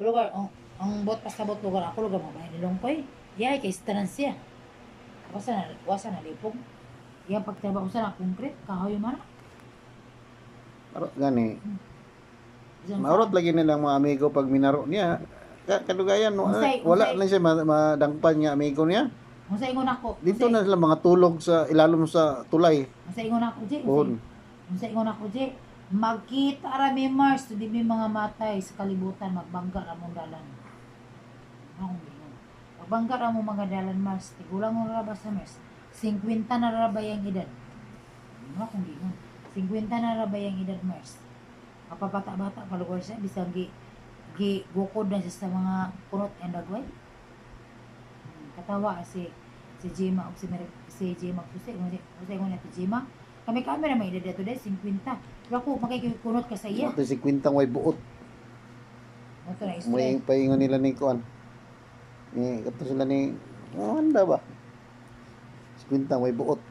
lugar, ang bot pasabot lugar ako lugar mo bahay ni Longkoy. Yay kay stansya. Wasa na lipog. Yang pagtrabaho sa concrete, kahoy man. Maro gani. Diyan Maurot lagi nilang mga amigo pag minaro niya. Kadugayan, wala na siya madangpan nga amigo niya. Unsa ingon ako? Dito na sila mga tulog sa ilalim sa tulay. Unsa ingon ako, Jay? Doon. Unsa ingon ako, Jay? Magkita ra mi Mars, di mi mga matay sa kalibutan, magbangga ra mong dalan. Akong gingon. Magbangga ra mong mga dalan Mars, tigulang mo ra ba sa Mars? 50 na ra ba yung edad? Akong gingon. 50 na ra ba yung edad Mars? Kapabata-bata pa lugar siya, bisang gukod na siya sa mga punot and dagway. Katawa si Jima o si Jima Jose kung natin Jima kami camera may edad dito dahil 50 ako makikikunot ka sa iya Ito si Quintang way buot. ito na May istre paingon nila ni Kuan. Ni kato sila ni anda ba? Si Quintang way buot.